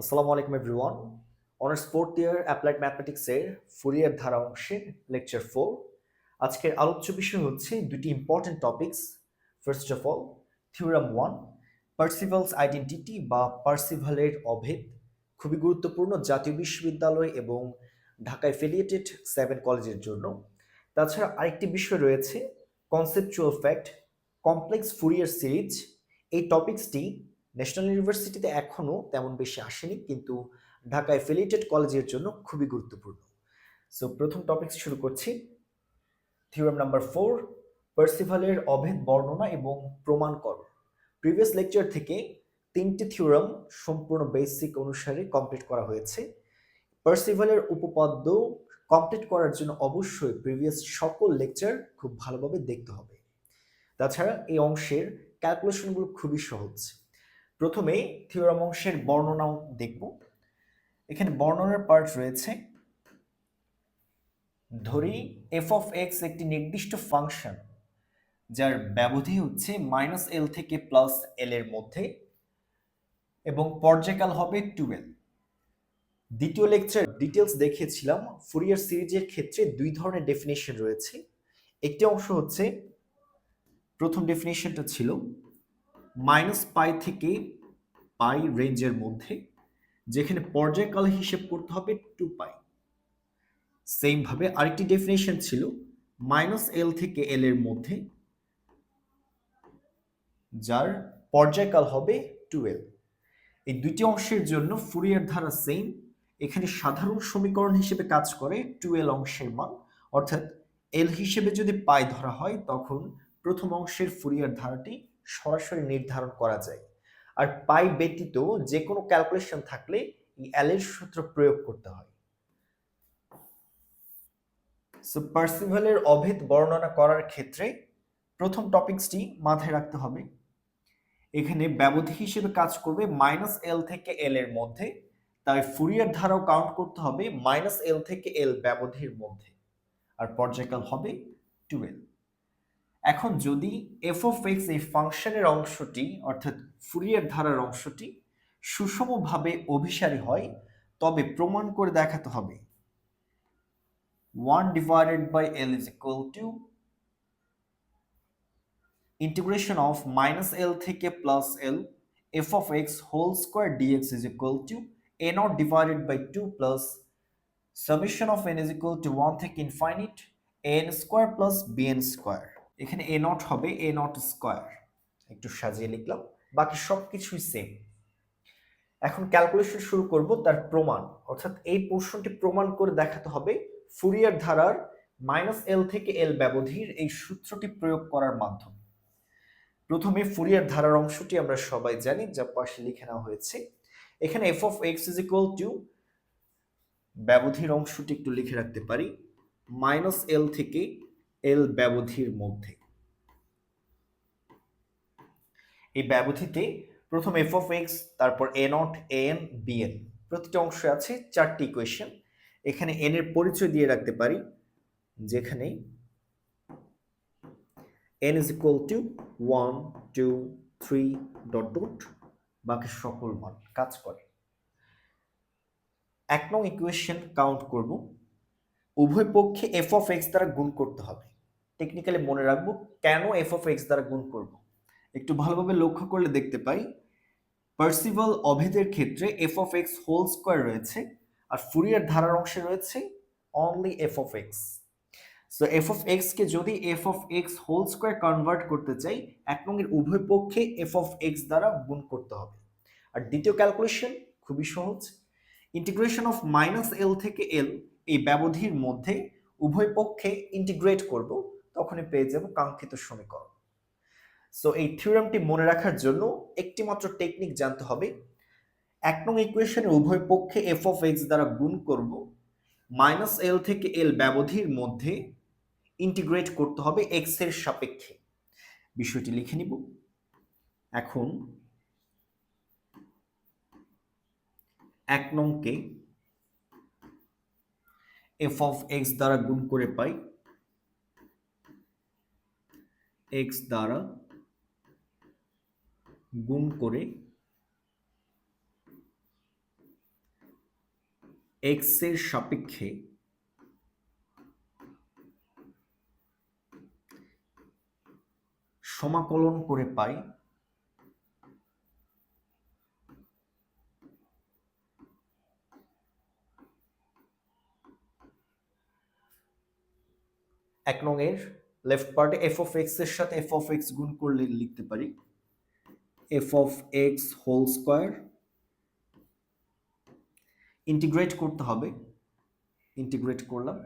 আসসালামু আলাইকুম everyone. Honours fourth year applied ম্যাথমেটিক্সের ফুরিয়ার ধারা অংশের লেকচার 4। আজকের আলোচ্য বিষয় হচ্ছে দুটি important topics. First of all, theorem 1, Parseval's identity বা পার্সিভালের অভেদ, খুবই গুরুত্বপূর্ণ জাতীয় বিশ্ববিদ্যালয় এবং ঢাকা এফিলিয়েটেড 7 কলেজের জন্য। তাছাড়া আরেকটি বিষয় রয়েছে conceptual fact, complex Fourier series. এই টপিকসটি ন্যাশনাল ইউনিভার্সিটিতে এখনও তেমন বেশি আসেনি, কিন্তু ঢাকা এফিলিয়েটেড কলেজের জন্য খুবই গুরুত্বপূর্ণ। সো প্রথম টপিক শুরু করছি। থিওরাম নাম্বার 4, পার্সিভালের অভেদ বর্ণনা এবং প্রমাণ করো। প্রিভিয়াস লেকচার থেকে 3টি থিওরাম সম্পূর্ণ বেসিক অনুসারে কমপ্লিট করা হয়েছে। পার্সিভালের উপপাদ্য কমপ্লিট করার জন্য অবশ্যই প্রিভিয়াস সকল লেকচার খুব ভালোভাবে দেখতে হবে। তাছাড়া এই অংশের ক্যালকুলেশনগুলো খুবই সহজ। প্রথমে থিওরাম অংশের বর্ণনাও দেখব। এখানে বর্ণনার পার্ট রয়েছে। ধরি এফ অফ এক্স একটি নির্দিষ্ট ফাংশন যার ব্যবধি হচ্ছে -l থেকে +l এর মধ্যে এবং পর্যায়কাল হবে 2l। দ্বিতীয় লেকচার ডিটেলস দেখিয়েছিলাম ফুরিয়ার সিরিজের ক্ষেত্রে দুই ধরনের ডেফিনেশন রয়েছে। একটি অংশ হচ্ছে, প্রথম ডেফিনেশনটা ছিল -π থেকে π রেঞ্জের মধ্যে, যেখানে পর্যায়কাল হিসেব করতে হবে 2π। সেম ভাবে আরেকটি ডেফিনেশন ছিল -l থেকে l এর মধ্যে, যার পর্যায়কাল হবে 2l। এই দুইটি অংশের জন্য ফুরিয়ার ধারা সেম। এখানে সাধারণ সমীকরণ হিসেবে কাজ করে 2l অংশের মান, অর্থাৎ l হিসেবে যদি পাই ধরা হয় তখন প্রথম অংশের ফুরিয়ার ধারাটি সরাসরি নির্ধারণ করা যায়। আর পাই ব্যতীত যে কোনো ক্যালকুলেশন থাকলে এই l এর সূত্র প্রয়োগ করতে হয়। সো পার্সিভালের অভেদ বর্ণনা করার ক্ষেত্রে প্রথম টপিকসটি মাথায় রাখতে হবে। এখানে ব্যবধি হিসেবে কাজ করবে -l থেকে l এর মধ্যে, তাই ফুরিয়ার ধারাও কাউন্ট করতে হবে -l থেকে l ব্যবধির মধ্যে, আর পর্যায়কাল হবে 2l। এখন যদি f of x এই ফাংশনের অংশটি অর্থাৎ ফুরিয়ার ধারার অংশটি সুষমভাবে অভিসারী হয়, তবে প্রমাণ করে দেখাতে হবে 1 divided by l is equal to integration of -l থেকে +l f of x whole square dx is equal to a naught divided by 2 plus summation of n is equal to 1 থেকে infinite n square plus bn square। এখানে a naught হবে a naught square, একটু সাজিয়ে লিখলাম, বাকি সবকিছুই same. এখন calculation শুরু করব তার প্রমাণ, অর্থাৎ এই পোর্শনটি প্রমাণ করে দেখাতে হবে ফুরিয়ার ধারার -l থেকে l ব্যবধির এই সূত্রটি প্রয়োগ করার মাধ্যমে। প্রথমে ফুরিয়ার ধারার অংশটি আমরা সবাই জানি, যা পাশে লিখে নেওয়া হয়েছে। এখানে f of x is equal to ব্যবধির অংশটি একটু লিখে রাখতে পারি -l থেকে l ব্যবধির মধ্যে। এই ব্যবধিতে প্রথম f of x, তারপর a naught, an, bn, প্রতিটি অংশে আছে 4টি ইকুয়েশন। এখানে n এর পরিচয় দিয়ে রাখতে পারি, যেখানে n is equal to 1 2 3 dot dot, বাকি সকল মান কাজ করে। 1 নং ইকুয়েশন কাউন্ট করব। উভয় পক্ষে f of x দ্বারা গুণ করতে হবে। টেকনিক্যালি মনে রাখবো কেন f of x দ্বারা গুণ করব। একটু ভালোভাবে লক্ষ্য করলে দেখতে পাই পার্সিভাল অভেদের ক্ষেত্রে f of x whole square রয়েছে, আর ফুরিয়ার ধারার অংশে রয়েছে only f of x। So f of x কে যদি f of x whole square convert করতে চাই, 1 নং এর উভয় পক্ষে f of x দ্বারা গুণ করতে হবে। আর দ্বিতীয় ক্যালকুলেশন খুবই সহজ, ইন্টিগ্রেশন অফ -l থেকে l এই ব্যবধির মধ্যে উভয় পক্ষে ইন্টিগ্রেট করব, তখনই পেয়ে যাব কাঙ্ক্ষিত সমীকরণ। সো এই থিওরামটি মনে রাখার জন্য একটি মাত্র টেকনিক জানতে হবে। 1 নং ইকুয়েশনের উভয় পক্ষে f of x দ্বারা গুণ করব, -l থেকে l ব্যবধির মধ্যে ইন্টিগ্রেট করতে হবে x এর সাপেক্ষে। বিষয়টি লিখে নিব। এখন 1 নংকে f of x দ্বারা গুণ করে পাই x দ্বারা গুণ করে এক্স এর সাপেক্ষে সমাকলন করে পাই এক নং এর লেফট পার্টে এফ অফ এক্স এর সাথে এফ অফ এক্স গুণ করলে লিখতে পারি f of x whole square, integrate করতে হবে, ইন্টিগ্রেট করলাম।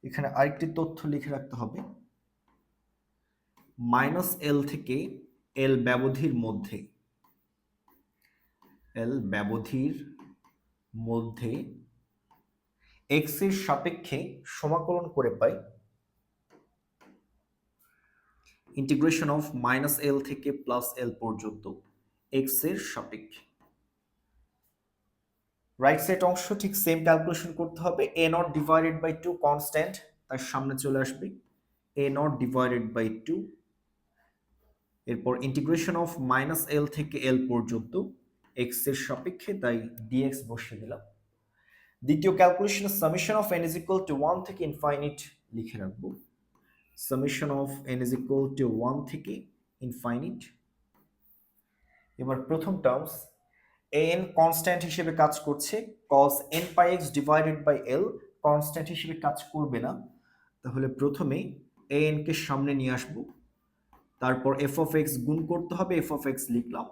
এখানে আরেকটি তথ্য লিখে রাখতে হবে, মাইনাস এল থেকে এল ব্যবধির মধ্যে, এল ব্যবধির মধ্যে এক্স এর সাপেক্ষে সমাকলন করে পাই ইন্টিগ্রেশন অফ মাইনাস এল থেকে প্লাস এল পর্যন্ত এক্স এর সাপেক্ষে। রাইট সাইড অংশ ঠিক সেম ক্যালকুলেশন করতে হবে, এ নট ডিভাইডেড বাই 2 কনস্ট্যান্ট তার সামনে চলে আসবে এ নট ডিভাইডেড বাই 2, এরপর ইন্টিগ্রেশন অফ মাইনাস এল থেকে এল পর্যন্ত এক্স এর সাপেক্ষে, তাই ডিএক্স বসিয়ে দিলাম। দ্বিতীয় calculation summation of n is equal to 1 থেকে ইনফাইনিট লিখে রাখবো, summation of n is equal to 1 থেকে ইনফাইনিট। এবার প্রথম টার্মস an কনস্ট্যান্ট হিসেবে কাজ করছে, cos n pi x divided by l constant হিসেবে কাজ করবে না, তাহলে প্রথমে an কে সামনে নিয়ে আসব, তারপর f of x গুণ করতে হবে, f of x লিখলাম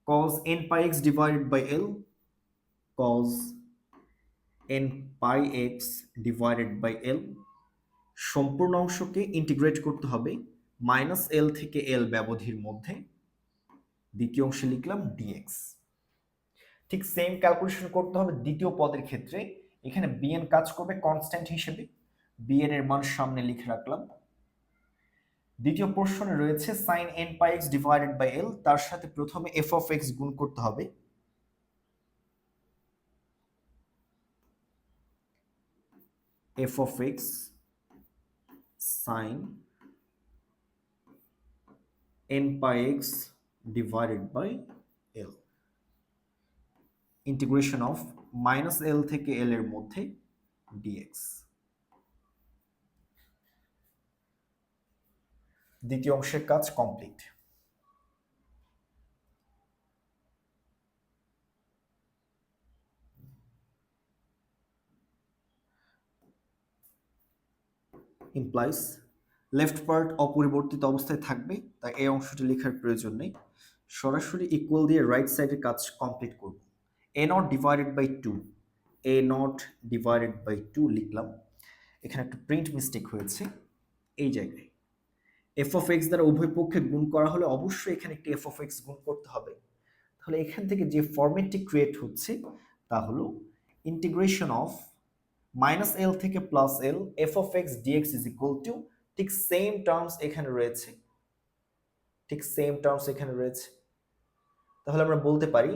cos n pi x divided by l, cos n pi x divided by l, সম্পূর্ণ অংশকে ইন্টিগ্রেট করতে হবে মাইনাস এল থেকে এল ব্যবধির মধ্যে, দ্বিতীয় অংশে লিখলাম dx। ঠিক সেম ক্যালকুলেশন করতে হবে দ্বিতীয় পদের ক্ষেত্রে, এখানে bn কাজ করবে কনস্ট্যান্ট হিসেবে, bn এর মান সামনে লিখে রাখলাম। দ্বিতীয় প্রশ্নে রয়েছে sin n pi x divided by l, তার সাথে প্রথমে f of x গুণ করতে হবে, f of x sin n pi x divided by l, integration of minus এল থেকে এল এর মধ্যে dx। দ্বিতীয় অংশের কাজ কমপ্লিট। ইমপ্লাইজ লেফট পার্ট অপরিবর্তিত অবস্থায় থাকবে, তাই এই অংশটি লেখার প্রয়োজন নেই, সরাসরি ইকুয়াল দিয়ে রাইট সাইডের কাজ কমপ্লিট করব। A not divided by 2, A not divided by 2 লিখলাম, এখানে একটা প্রিন্ট মিস্টেক হয়েছে এই জায়গায়, এফ অফ এক্স দ্বারা উভয় পক্ষে গুণ করা হলে অবশ্যই এখানে একটি এফ অফ এক্স গুণ করতে হবে, তাহলে এখান থেকে যে ফরম্যাটটি ক্রিয়েট হচ্ছে তা হলো ইন্টিগ্রেশন অফ মাইনাস এল থেকে plus l f of x dx is equal to, ঠিক সেম টার্মস এখানে রয়েছে, ঠিক সেম টার্মস এখানে রয়েছে, তাহলে আমরা বলতে পারি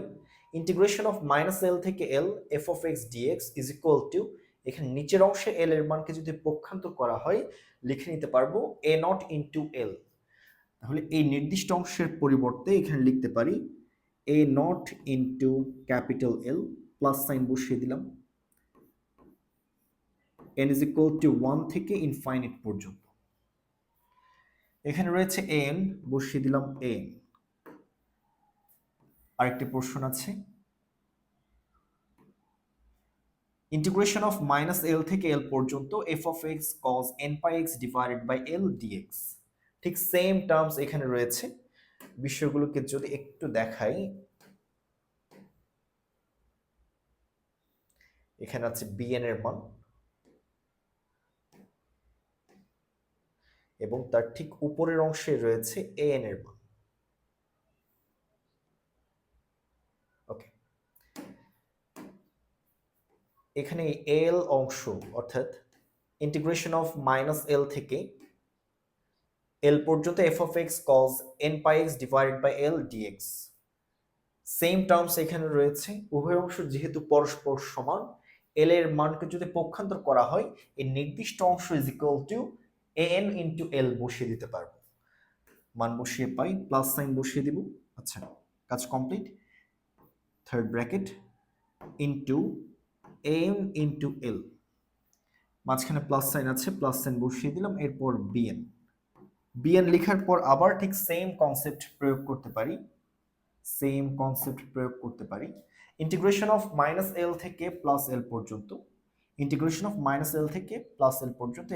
ইন্টিগ্রেশন অফ মাইনাস এল থেকে l f of x dx is equal to, এখানে নিচের অংশে এল এর মানকে যদি পক্ষান্তর করা হয় লিখে নিতে পারবো এ নট ইন্টু এল, তাহলে এই নির্দিষ্ট অংশের পরিবর্তে এখানে লিখতে পারি A not into capital L, plus sign বসিয়ে দিলাম, n is equal to 1 থেকে ইনফাইনিট পর্যন্ত। এখানে রয়েছে n, বসিয়ে দিলাম n। আরেকটি প্রশ্ন আছে, ইন্টিগ্রেশন অফ মাইনাস এল থেকে এল পর্যন্ত f of x cos n pi x divided by l dx, ঠিক সেম টার্মস এখানে রয়েছে, বিষয়গুলোকে যদি একটু দেখাই, এখানে আছে bn এর মান এবং তার ঠিক উপরের অংশে রয়েছে an এর মান। ওকে, এখানে এল অংশ অর্থাৎ ইন্টিগ্রেশন অফ মাইনাস এল থেকে এল পর্যন্ত f of x cos n pi x divided by l dx, same terms এখানে রয়েছে, উভয় অংশ যেহেতু পরস্পর সমান, এল এর মানকে যদি পক্ষান্তর করা হয় এই নির্দিষ্ট অংশ is equal to an into L বসিয়ে দিতে পারবো, মান বসিয়ে পাই, প্লাস সাইন বসিয়ে দিব। আচ্ছা, কাজ complete. Third bracket into N into L, মাঝখানে প্লাস সাইন আছে, প্লাস সাইন বসিয়ে দিলাম, এরপর বিএন। বিএন লেখার পর আবার ঠিক সেম কনসেপ্ট প্রয়োগ করতে পারি, ইন্টিগ্রেশন অফ মাইনাস এল থেকে প্লাস এল পর্যন্ত,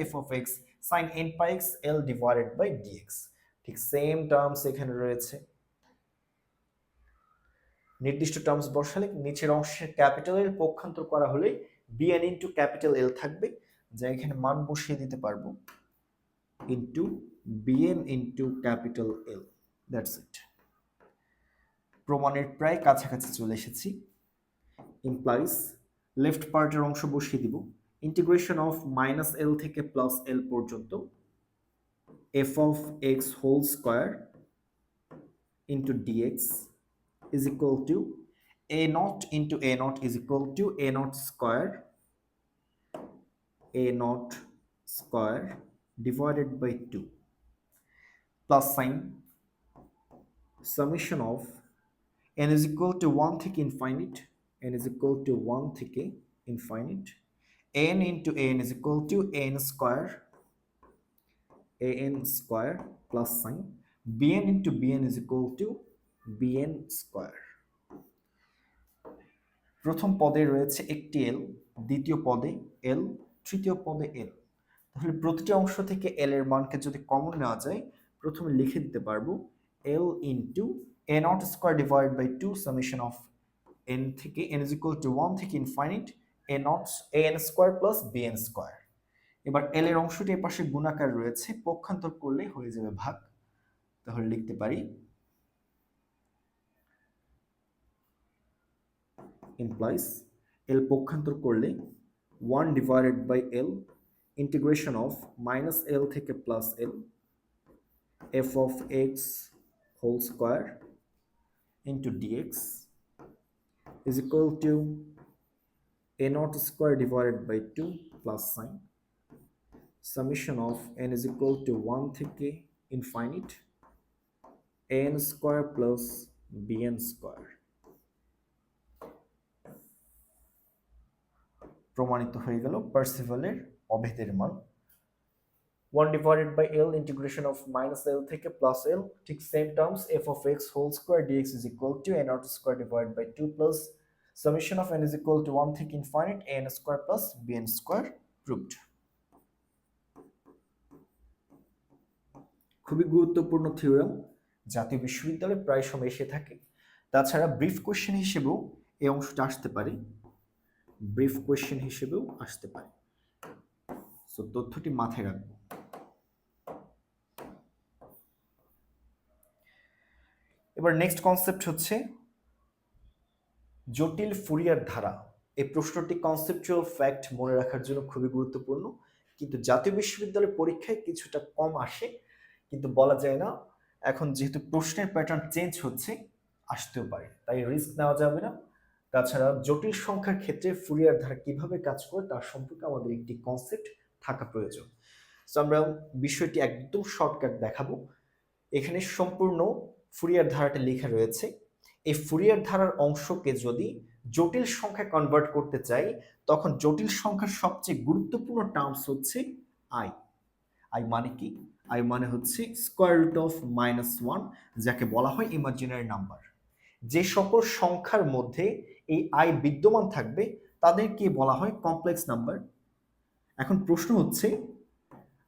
f of x sine n pi x l divided by dx. ঠিক সেম টার্মস এখানে রয়েছে, নির্দিষ্ট টার্মস বসালে নিচের অংশের ক্যাপিটাল এল পক্ষান্তর করা হলে বিএন ইন্টু ক্যাপিটাল এল থাকবে, যা এখানে মান বসিয়ে দিতে পারবো, into bn into capital L. That's it. প্রমাণের প্রায় কাছাকাছি চলে এসেছি। ইমপ্লাইজ লেফট পার্টের অংশ বসিয়ে দিব, ইন্টিগ্রেশন অফ মাইনাস এল থেকে প্লাস এল পর্যন্ত f of x whole square into dx is equal to a naught into a naught is equal to a naught square divided by 2 plus sign summation of n is equal to 1 থেকে infinite, n into n is equal to an square plus sign bn into bn is equal to bn square. প্রথম পদে রয়েছে একটি এল, দ্বিতীয় পদে এল, তৃতীয় পদে এল। তাহলে প্রতিটি অংশ থেকে এল এর মানকে যদি কমন নেওয়া যায়, প্রথমে লিখে দিতে পারবো L into A not square divide by 2 summation of N থেকে এন ইজ ইকুয়াল টু 1 থেকে infinite A not A N square plus B N square. এবার এল এর অংশটি এর পাশে গুণাকার রয়েছে, পক্ষান্তর করলে হয়ে যাবে ভাগ। তাহলে লিখতে পারি implies L পক্ষান্তর করলে 1 divided by L integration of minus L থেকে plus L f of x whole square into dx is equal to a naught square divided by 2 plus sign summation of n is equal to 1 থেকে infinite an square plus bn square। প্রমাণিত হয়ে গেল পার্সিভালের অভেদের মান। 1 divided by L integration of minus L থেকে plus L, ঠিক same terms f of x whole square dx is equal to a naught square divided by 2 plus summation of n is equal to 1 থেকে infinite an square plus bn square proved। খুবই গুরুত্বপূর্ণ theorem, জাতীয় বিশ্ববিদ্যালয়ে প্রায় সময় এসে থাকে। তাছাড়া ব্রিফ কোশ্চেন হিসেবেও এই অংশটা আসতে পারে, সো তথ্যটি মাথায় রাখবো। এবার নেক্সট কনসেপ্ট হচ্ছে জটিল ফুরিয়ার ধারা। এই প্রশ্নটি কনসেপচুয়াল ফ্যাক্ট মনে রাখার জন্য খুবই গুরুত্বপূর্ণ, কিন্তু জাতীয় বিশ্ববিদ্যালয়ের পরীক্ষায় কিছুটা কম আসে, কিন্তু বলা যায় না, এখন যেহেতু প্রশ্নের প্যাটার্ন চেঞ্জ হচ্ছে আসতেও পারে, তাই রিস্ক নেওয়া যাবে না। তাছাড়া জটিল সংখ্যার ক্ষেত্রে ফুরিয়ার ধারা কিভাবে কাজ করে তার সম্পর্কে আমাদের একটি কনসেপ্ট থাকা প্রয়োজন। সো আমরা বিষয়টি একদম শর্টকাট দেখাবো। এখানে সম্পূর্ণ ফুরিয়ার ধারাটা লেখা রয়েছে। এই ফুরিয়ার ধারার অংশকে যদি জটিল সংখ্যায় কনভার্ট করতে চাই, তখন জটিল সংখ্যার সবচেয়ে গুরুত্বপূর্ণ টার্মস হচ্ছে আই। আই মানে কি? আই মানে হচ্ছে স্কয়ার রুট অফ -1, যাকে বলা হয় ইমাজিনারি নাম্বার। যে সকল সংখ্যার মধ্যে এই আই বিদ্যমান থাকবে তাদেরকে বলা হয় কমপ্লেক্স নাম্বার। এখন প্রশ্ন হচ্ছে,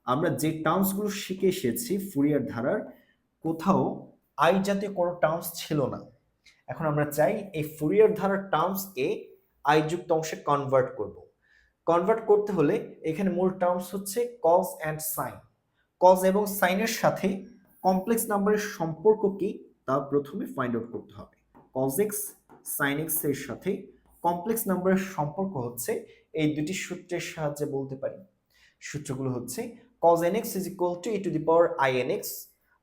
আমরা যে টার্মসগুলো শিখে এসেছি ফুরিয়ার ধারার, কোথাও আই জাতীয় কোনো টার্মস ছিল না। এখন আমরা চাই এই ফুরিয়ার ধারার টার্মসকে আই যুক্ত অংশে কনভার্ট করব। কনভার্ট করতে হলে এখানে মূল টার্মস হচ্ছে কজ অ্যান্ড সাইন। কজ এবং সাইনের সাথে কমপ্লেক্স নাম্বারের সম্পর্ক কি তা প্রথমে ফাইন্ড আউট করতে হবে। কজ এক্স সাইন এক্স এর সাথে কমপ্লেক্স নাম্বারের সম্পর্ক হচ্ছে এই দুটি সূত্রের সাহায্যে বলতে পারি। সূত্রগুলো হচ্ছে cos nx is equal to e to the power inx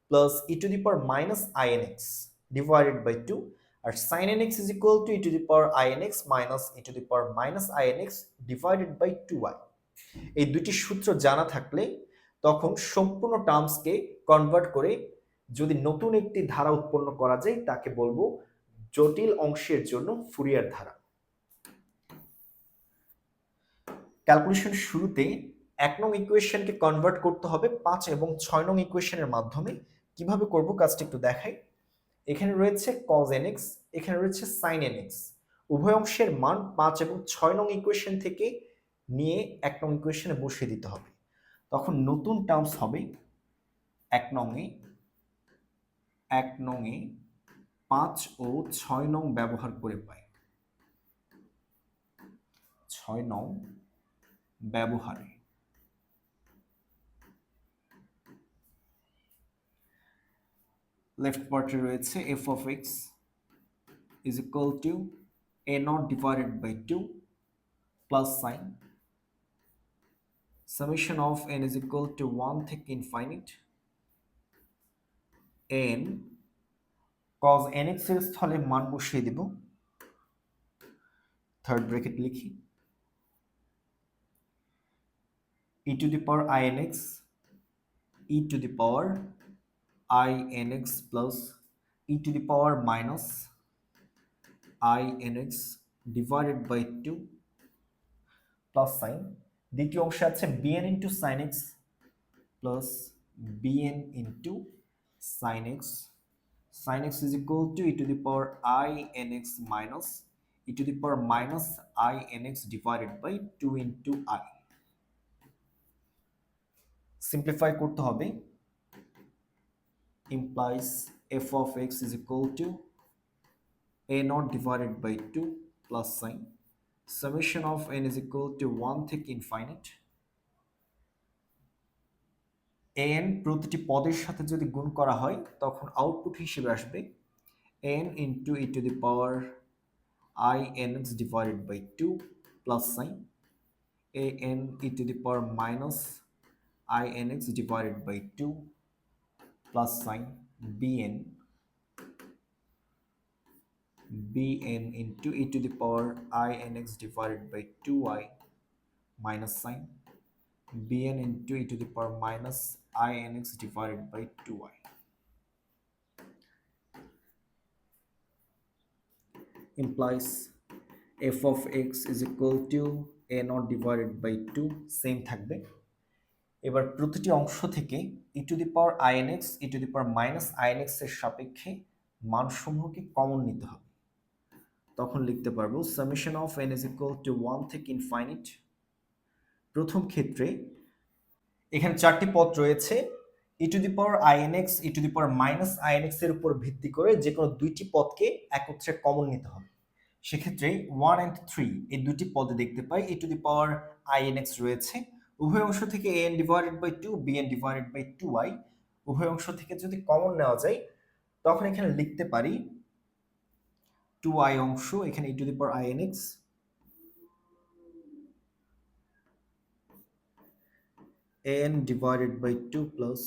plus e to the power minus inx divided by 2, R sin nx is equal to e to the power inx minus e to the power minus inx divided by 2y। এই দুটি সূত্র জানা থাকলে তখন সম্পূর্ণ টার্মসকে convert করে যদি নতুন একটি ধারা উৎপন্ন করা যায় তাকে বলবো জটিল অংশের জন্য ফুরিয়ার ধারা। ক্যালকুলেশন শুরুতে 1 নং ইকুয়েশনকে কনভার্ট করতে হবে 5 এবং 6 নং ইকুয়েশনের মাধ্যমে। কিভাবে করব কাজটা একটু দেখাই। এখানে রয়েছে cos nx, এখানে রয়েছে sin nx। উভয় অংশের মান 5 এবং 6 নং ইকুয়েশন থেকে নিয়ে 1 নং ইকুয়েশনে বসিয়ে দিতে হবে। তখন নতুন টার্মস হবে 1 নংয়ে 5 ও 6 নং ব্যবহার করে পাই। 6 নং ব্যবহারে লেফট পার্টে রয়েছে f of x is equal to a naught divided by 2 plus sin summation of n is equal to 1 থেকে infinite n cos nx এর স্থলে মান বসিয়ে দেব, থার্ড ব্র্যাকেট লিখি, e to the power inx e to the power inx plus e to the power minus inx divided by 2 plus sin দ্বিতীয় অংশে আছে bn into sin x plus bn into sin x. Sin x is equal to e to the power inx minus e to the power minus inx divided by 2 into I. Simplify করতে হবে, implies f of x is equal to a naught divided by 2 plus sin summation of n is equal to 1 থেকে infinite n প্রতিটি পদের সাথে যদি গুণ করা হয় তখন আউটপুট হিসেবে আসবে n into e to the power inx divided by 2 plus sin an e to the power minus inx divided by 2 plus sin bn into e to the power inx divided by 2i minus sin bn into e to the power minus inx divided by 2i. Implies f of x is equal to a naught divided by 2 same থাকবে। এবার প্রতিটি অংশ থেকে e to the power inx e to the power minus inx এর সাপেক্ষে মানসমূহকে common নিতে হবে। তখন লিখতে পারবো summation of n is equal to 1 থেকে infinite। প্রথম ক্ষেত্রে এখানে চারটি পদ রয়েছে, e to the power inx e to the power minus inx এর উপর ভিত্তি করে যে কোনো দুইটি পদকে একত্রে কমন নিতে হবে। সেক্ষেত্রে 1 and 3 এই দুটি পদে দেখতে পাই e to the power inx রয়েছে, উভয় অংশ থেকে an divided by 2 bn divided by 2i, উভয় অংশ থেকে যদি কমন নেওয়া যায় তখন এখানে লিখতে পারি 2i অংশ এখানে e to the power inx an divided by 2 plus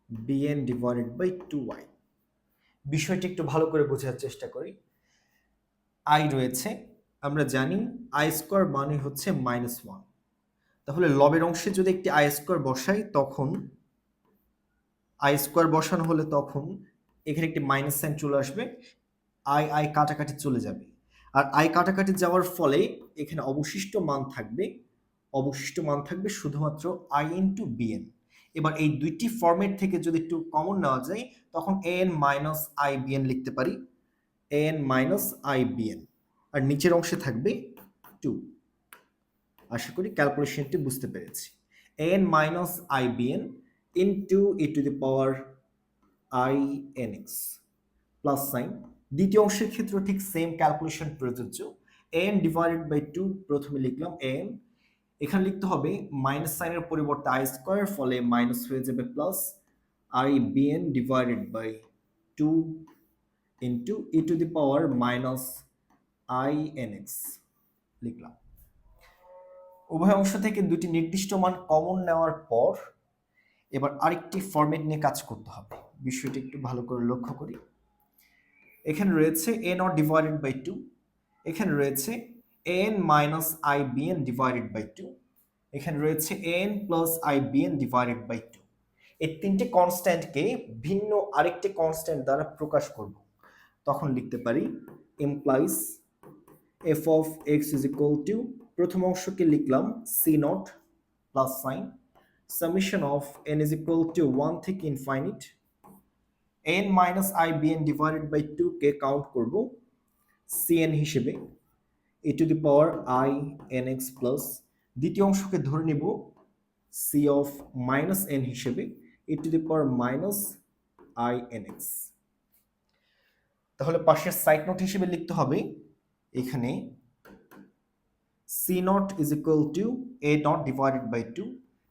bn divided by 2i। বিষয়টি একটু ভালো করে বোঝার চেষ্টা করি। i রয়েছে, আমরা জানি i স্কয়ার মানে হচ্ছে -1, তাহলে লবের অংশে যদি একটি i স্কয়ার বসাই তখন i স্কয়ার বসানো হলে তখন এখানে একটি মাইনাস সাইন চলে আসবে, i কাটাকাটি চলে যাবে, আর i কাটাকাটি যাওয়ার ফলে এখানে অবশিষ্ট মান থাকবে শুধুমাত্র i ইনটু bn। এবার এই দুইটি ফরম্যাট থেকে যদি একটু কমন নেওয়া যায় তখন an মাইনাস i bn লিখতে পারি, an মাইনাস i bn, আর নিচের অংশে থাকবে 2। আশা করি ক্যালকুলেশনটি বুঝতে পেরেছি। an minus i bn into e to the power inx plus sign, দ্বিতীয় অংশের ক্ষেত্রে ঠিক সেম ক্যালকুলেশন প্রযোজ্য। an ডিভাইডেড বাই 2 প্রথমে লিখলাম an, এখানে লিখতে হবে মাইনাস সাইনের পরিবর্তে i স্কয়ার, ফলে মাইনাস হয়ে যাবে plus i bn divided by 2 into e to the power minus inx লিখলাম। উভয় অংশ থেকে দুটি নির্দিষ্ট মান কমন নেওয়ার পর এবার আরেকটি ফরম্যাট নিয়ে কাজ করতে হবে। বিষয়টি একটু ভালো করে লক্ষ্য করি। এখানে রয়েছে a naught ডিভাইডেড বাই 2, এখানে রয়েছে an minus i bn divided by 2, এখানে রয়েছে an plus i bn divided by 2। এই তিনটি কনস্ট্যান্টকে ভিন্ন আরেকটি কনস্ট্যান্ট দ্বারা প্রকাশ করব। তখন লিখতে পারি implies f of x is equal to প্রথম অংশকে লিখলাম c not plus sign summation of n is equal to 1 থেকে infinite n minus i b n divided by 2 কে কাউন্ট করব সিএন হিসেবে e to the power i n x plus দ্বিতীয় অংশকে ধরে নিব সি অফ মাইনাস এন হিসেবে e to the power minus i n x. তাহলে পাশের সাইড নোট হিসেবে লিখতে হবে এখানে c not is equal to a not divided by 2,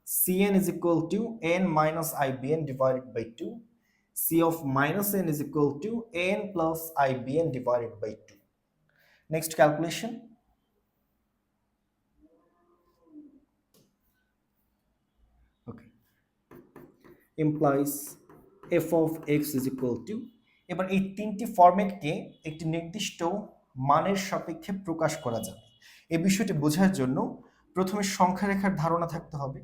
cn is equal to n minus ibn divided by 2, c of minus n is equal to n plus ibn divided by 2. Next calculation. Okay. Implies f of x is equal to, এবার এই তিনটি ফরম্যাটকে একটি নির্দিষ্ট মানের সাপেক্ষে প্রকাশ করা যাবে। এই বিষয়টি বোঝার জন্য প্রথমে সংখ্যা রেখার ধারণা থাকতে হবে।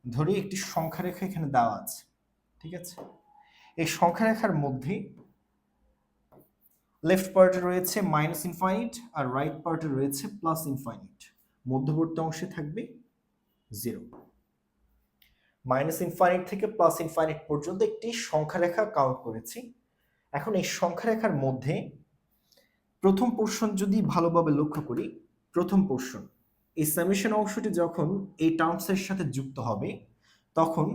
ধরি একটি সংখ্যা রেখা এখানে দেওয়া আছে, ঠিক আছে? এই সংখ্যা রেখার মধ্যে লেফট পার্টে রয়েছে মাইনাস ইনফাইনিট আর রাইট পার্টে রয়েছে প্লাস ইনফাইনিট, মধ্যবর্তী অংশে থাকবে 0। মাইনাস ইনফাইনিট থেকে প্লাস ইনফাইনিট পর্যন্ত একটি সংখ্যা রেখা কাউন্ট করেছি। এখন এই সংখ্যা রেখার মধ্যে প্রথম পোরশন যদি ভালোভাবে লক্ষ্য করি, প্রথম পোরশন এই সামেশন অংশটি যখন এই টার্মসের সাথে যুক্ত হবে তখন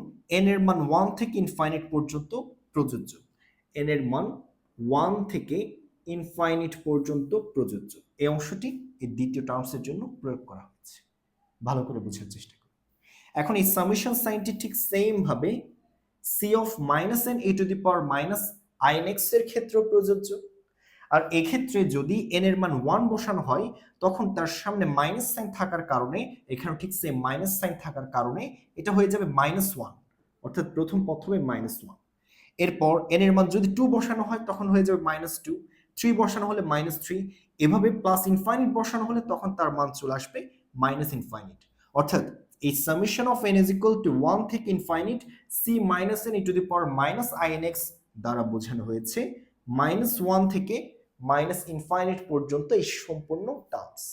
n এর মান 1 থেকে ইনফাইনিট পর্যন্ত প্রযোজ্য। n এর মান 1 থেকে ইনফাইনিট পর্যন্ত প্রযোজ্য। এই অংশটি এই দ্বিতীয় টার্মসের জন্য প্রয়োগ করা হয়েছে, ভালো করে বোঝার চেষ্টা করুন। এখন এই সামেশন সাইনটি ঠিক সেম ভাবে c of minus n e to the power minus inx এর ক্ষেত্রেও প্রযোজ্য। আর এক্ষেত্রে যদি n এর মান 1 বসানো হয় তখন তার সামনে মাইনাস সাইন থাকার কারণে, এখানে ঠিক সেম মাইনাস সাইন থাকার কারণে এটা হয়ে যাবে -1, অর্থাৎ প্রথম পদ হবে -1। এরপর n এর মান যদি 2 বসানো হয় তখন হয়ে যাবে -2, 3 বসানো হলে -3, এভাবে প্লাস ইনফাইনিট বসানো হলে তখন তার মান চলে আসবে মাইনাস ইনফাইনিট। অর্থাৎ এই summation of n is equal to 1 থেকে infinite c minus n e to the power minus inx দ্বারা বোঝানো হয়েছে -1 থেকে মাইনাস ইনফাইনিট পর্যন্ত এই সম্পূর্ণ টার্মস।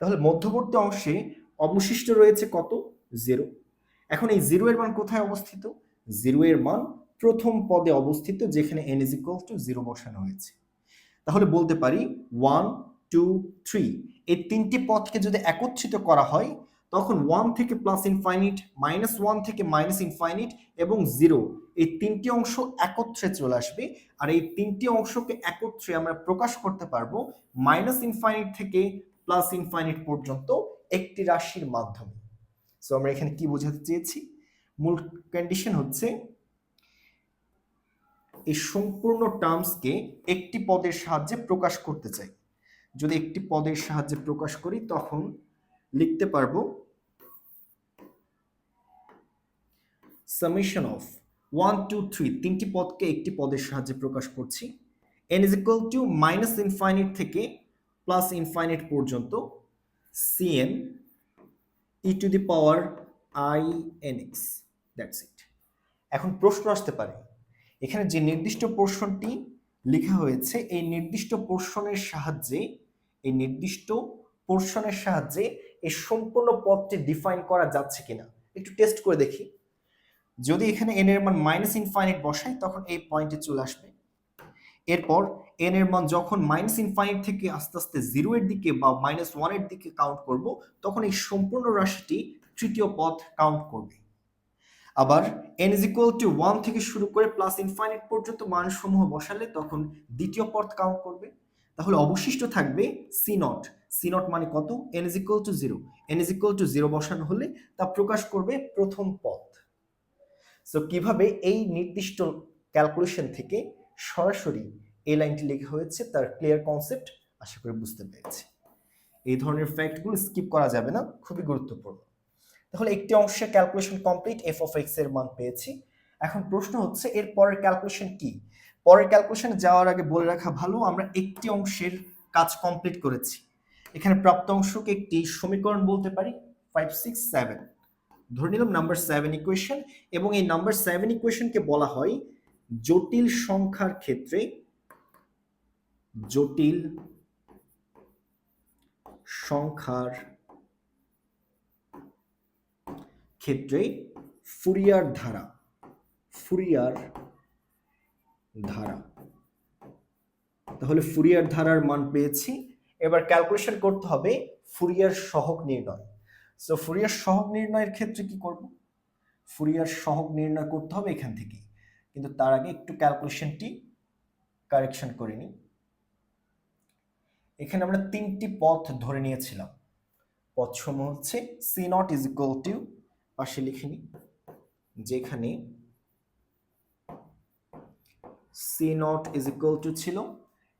তাহলে মধ্যবর্তী অংশে অবশিষ্ট রয়েছে কত? 0। এখন এই 0 এর মান কোথায় অবস্থিত? 0 এর মান প্রথম পদে অবস্থিত, যেখানে n is equal to 0 বসানো হয়েছে। তাহলে বলতে পারি 1 2 3 এই তিনটি পদকে যদি একত্রিত করা হয় তখন 1 থেকে প্লাস ইনফাইনিট, -1 থেকে মাইনাস ইনফাইনিট এবং 0 এই তিনটি অংশ একত্রে চলে আসবে। আর এই তিনটি অংশকে একত্রে আমরা প্রকাশ করতে পারবো মাইনাস ইনফাইনিট থেকে প্লাস ইনফাইনিট পর্যন্ত একটি রাশির মাধ্যমে। সো আমরা এখানে কি বোঝাতে চেয়েছি? মূল কন্ডিশন হচ্ছে এই সম্পূর্ণ টার্মসকে একটি পদের সাহায্যে প্রকাশ করতে চাই। যদি একটি পদের সাহায্যে প্রকাশ করি তখন লিখতে পারবো সামেশন অফ 1 2 3 তিনটি পদকে একটি পদের সাহায্যে প্রকাশ করছি। n is equal to minus infinite থেকে প্লাস ইনফাইনিট পর্যন্ত cn e to the power i nx, that's it. এখন প্রশ্ন আসতে পারে, এখানে যে নির্দিষ্ট পোরশনটি লেখা হয়েছে এই নির্দিষ্ট পোরশনের সাহায্যে এই সম্পূর্ণ পদটি ডিফাইন করা যাচ্ছে কিনা একটু টেস্ট করে দেখি। যদি এখানে n এর মান মাইনাস ইনফাইনিট বসাই তখন এই পয়েন্টে চলে আসবে। এরপর n এর মান যখন মাইনাস ইনফাইনিট থেকে আস্তে আস্তে 0 এর দিকে বা -1 এর দিকে কাউন্ট করব তখন এই সম্পূর্ণ রাশিটি তৃতীয় পদ কাউন্ট করবে। আবার n is equal to 1 থেকে শুরু করে প্লাস ইনফাইনিট পর্যন্ত মানসমূহ বসালে তখন দ্বিতীয় পদ কাউন্ট করবে। তাহলে অবশিষ্ট থাকবে c নট মানে কত? n is equal to 0, n is equal to 0 বসানো হলে তা প্রকাশ করবে প্রথম পদ। সো কিভাবে এই নির্দিষ্ট ক্যালকুলেশন থেকে সরাসরি এই লাইনটি লেখা হয়েছে তার ক্লিয়ার কনসেপ্ট আশা করি বুঝতে পেরেছি। এই ধরনের ফ্যাক্টগুলো স্কিপ করা যাবে না, খুবই গুরুত্বপূর্ণ। তাহলে একটি অংশের calculation complete, f of x এর মান পেয়েছি। এখন প্রশ্ন হচ্ছে এর পরের ক্যালকুলেশন কি? পরের ক্যালকুলেশনে যাওয়ার আগে বলে রাখা ভালো আমরা একটি অংশের কাজ কমপ্লিট করেছি। এখানে প্রাপ্ত অংশকে একটি সমীকরণ বলতে পারি 5 6 7, ধরে নিলাম নাম্বার 7 ইকুয়েশন, এবং এই নাম্বার 7 ইকুয়েশনকে বলা হয় জটিল সংখ্যার ক্ষেত্রে জটিল সংখ্যার ক্ষেত্রে ফুরিয়ার ধারা তাহলে ফুরিয়ার ধারার মান পেয়েছি। এবার ক্যালকুলেশন করতে হবে ফুরিয়ার সহগ নির্ণয়। সো ফুরিয়ার সহগ নির্ণয়ের ক্ষেত্রে কি করব? ফুরিয়ার সহগ নির্ণয় করতে হবে এখান থেকে, কিন্তু তার আগে একটু ক্যালকুলেশনটি কারেকশন করে নিই। এখানে আমরা তিনটি পথ ধরে নিয়েছিলাম। পথসমূহ হচ্ছে c not is equal to, পাশে লিখে নিই, যেখানে c not is equal to ছিল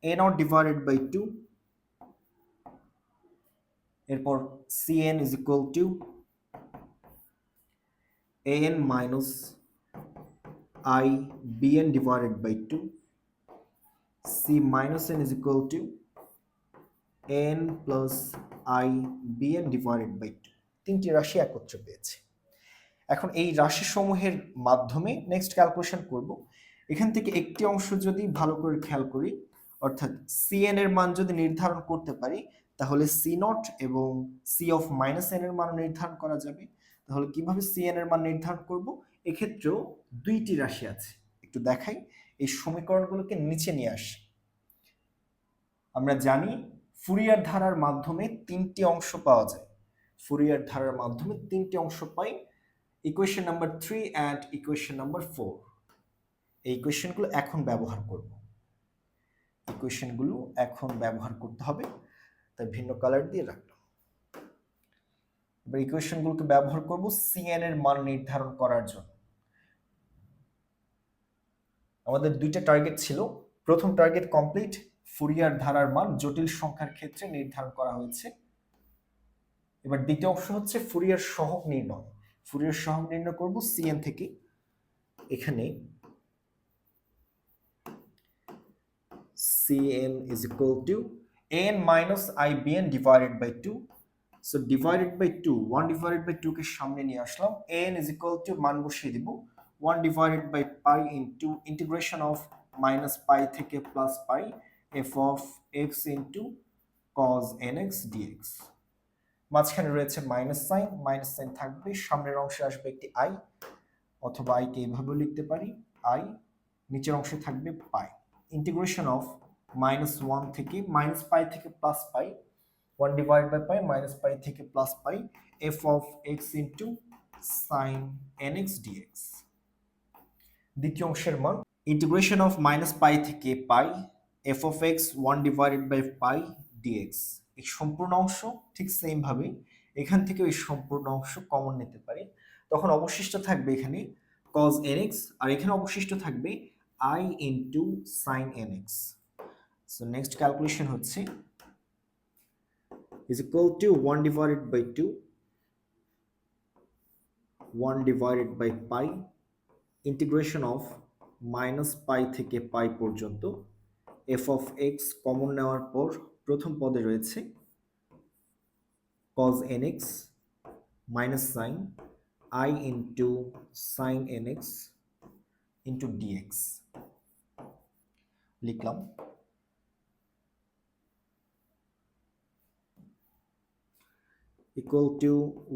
এ নট ডিভাইডেড বাই 2, এরপর Cn is equal to an minus I bn divided by 2, C minus n is equal to n plus I bn divided by 2। তিনটি রাশি একত্রে পেয়েছি। এখন এই রাশিসমূহের মাধ্যমে next calculation করব। এখান থেকে একটি অংশ যদি ভালো করে খেয়াল করি, অর্থাৎ Cn এর মান যদি নির্ধারণ করতে পারি, তাহলে সি নট এবং সি অফ মাইনাস এন এর মান নির্ধারণ করা যাবে। তাহলে কিভাবে Cn এর মান নির্ধারণ করব? এক্ষেত্রেও দুইটি রাশি আছে, একটু দেখাই। এই সমীকরণগুলোকে নিচে নিয়ে আসি। আমরা জানি ফুরিয়ার ধারার মাধ্যমে তিনটি অংশ পাওয়া যায়। ফুরিয়ার ধারার মাধ্যমে তিনটি অংশ পাই, equation number 3 and equation number 4। এই ইকুয়েশনগুলো এখন ব্যবহার করব। ইকুয়েশনগুলো এখন ব্যবহার করতে হবে, তাই ভিন্ন কালার দিয়ে রাখলাম। এবার ইকুয়েশনগুলোকে ব্যবহার করব Cn এর মান নির্ধারণ করার জন্য। আমাদের দুইটা টার্গেট ছিল। প্রথম টার্গেট কমপ্লিট, ফুরিয়ার ধারার মান জটিল সংখ্যার ক্ষেত্রে নির্ধারণ করা হয়েছে। এবার দ্বিতীয় অংশ হচ্ছে ফুরিয়ার সহগ নির্ণয়। ফুরিয়ার সহগ নির্ণয় করব Cn থেকে। এখানে Cn is equal to an minus I bn divided by 2. So divided by 2, 1 divided by 2 কে সামনে নিয়ে আসলাম। an is equal to মান বসিয়ে দিব 1 divided by pi into integration of minus pi থেকে plus pi f of x into cos nx dx। মাঝখানে রয়েছে minus sine থাকবে, সামনের অংশে আসবে একটি i, অথবা i কে এভাবে লিখতে পারি i, নিচের অংশে থাকবে পাই। ইন্টিগ্রেশন অফ -1 থেকে মাইনাস পাই থেকে plus pi, 1 divide by pi minus pi থেকে plus pi f of x into sin nx dx। দ্বিতীয় অংশের মান ইন্টিগ্রেশন অফ মাইনাস পাই থেকে pi f of x 1 divided by pi dx। এই সম্পূর্ণ অংশ ঠিক সেম ভাবে এখান থেকে এই সম্পূর্ণ অংশ কমন নিতে পারি, তখন অবশিষ্ট থাকবে এখানে cos nx, আর এখানে অবশিষ্ট থাকবে I into sin nx। So next calculation হচ্ছে is equal to 1 divided by 2, 1 divided by pi, integration of minus pi থেকে pi পর্যন্ত f of x কমন নেওয়ার পর প্রথম পদে রয়েছে cos nx minus sin I into sin nx into dx। লিখলাম equal to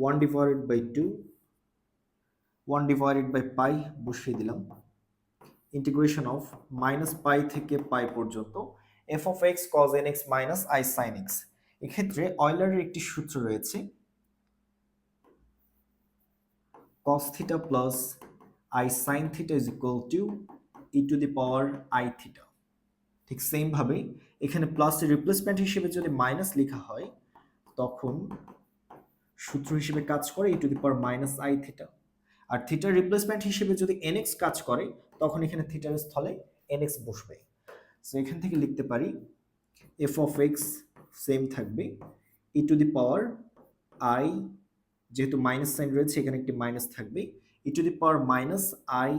1 divided by 2, 1 divided by pi বসিয়ে দিলাম, ইন্টিগ্রেশন অফ মাইনাস পাই থেকে পাই পর্যন্ত f of x cos nx minus I sin x। এক্ষেত্রে অয়লারের একটি সূত্র রয়েছে cos theta plus I sin theta is equal to e to the power I theta। ঠিক same ভাবে এখানে প্লাসের রিপ্লেসমেন্ট হিসেবে যদি মাইনাস লেখা হয়, তখন সূত্র হিসেবে কাজ করে e to the power minus I theta, আর থিটার রিপ্লেসমেন্ট হিসেবে যদি nx কাজ করে, তখন এখানে থিটার স্থলে nx বসবে। সো এখান থেকে লিখতে পারি f of x সেম থাকবে e to the power I, যেহেতু মাইনাস সাইন রয়েছে এখানে একটি মাইনাস থাকবে, e to the power minus I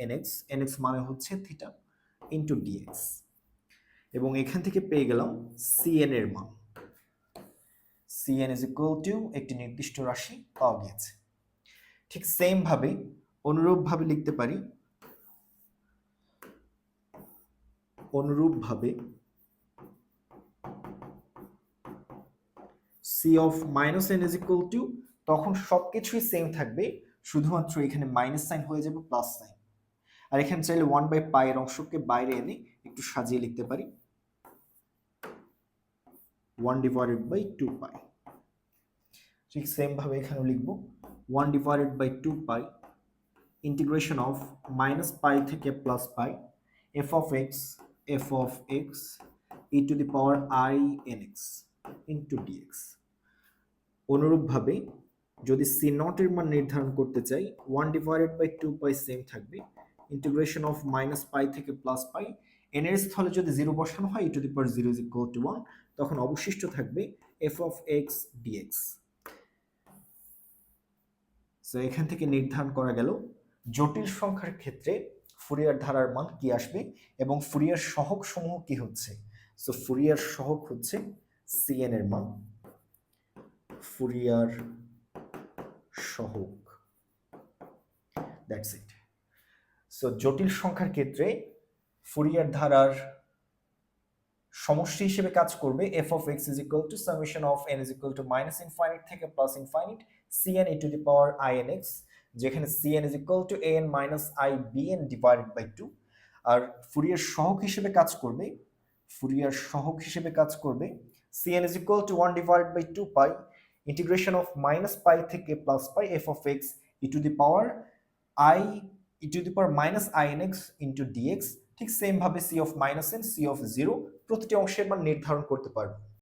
nx, nx মানে হচ্ছে থিটা, ইনটু dx। এবং এখান থেকে পেয়ে গেলাম Cn এর মান। Cn is equal to একটি নির্দিষ্ট রাশি পাওয়া গিয়েছে। ঠিক সেম ভাবে অনুরূপভাবে লিখতে পারি, c of minus n is equal to তখন সবকিছুই সেম থাকবে, শুধুমাত্র এখানে মাইনাস সাইন হয়ে যাবে প্লাস সাইন। আর এখানে চাইলে 1/π এর অংশকে বাইরে এনে একটু সাজিয়ে লিখতে পারি 1/2π। ঠিক সেম ভাবে এখানেও লিখব 1/2π ইন্টিগ্রেশন অফ -π থেকে +π f(x) e⁻i nx into dx। অনুরূপভাবে যদি c0 এর মান নির্ধারণ করতে চাই 1/2π সেম থাকবে, ইন্টিগ্রেশন অফ -π থেকে +π n এর স্থলে যদি 0 বসানো হয় e⁻0 = 1, তখন অবশিষ্ট থাকবে f(x) dx। সো এখান থেকে নির্ধারণ করা গেল জটিল সংখ্যার ক্ষেত্রে ফুরিয়ার ধারার মান কি আসবে এবং ফুরিয়ার সহগ সমূহ কি হচ্ছে। সো ফুরিয়ার সহগ হচ্ছে cn এর মান, ফুরিয়ার সহগ, দ্যাটস ইট। সো জটিল সংখ্যার ক্ষেত্রে ফুরিয়ার ধারার সমষ্টি হিসেবে কাজ করবে f(x) = summation of n -∞ থেকে +∞ cn e⁻i nx, যেখানে cn an - i bn / 2। R Fourier সহগ হিসেবে কাজ করবে cn = 1/2π ইন্টিগ্রেশন অফ -π থেকে +π f(x) e⁻i nx into dx। ঠিক সেম ভাবে c(-n) c(0) প্রতিটি অংশের মান নির্ধারণ করতে পারবো।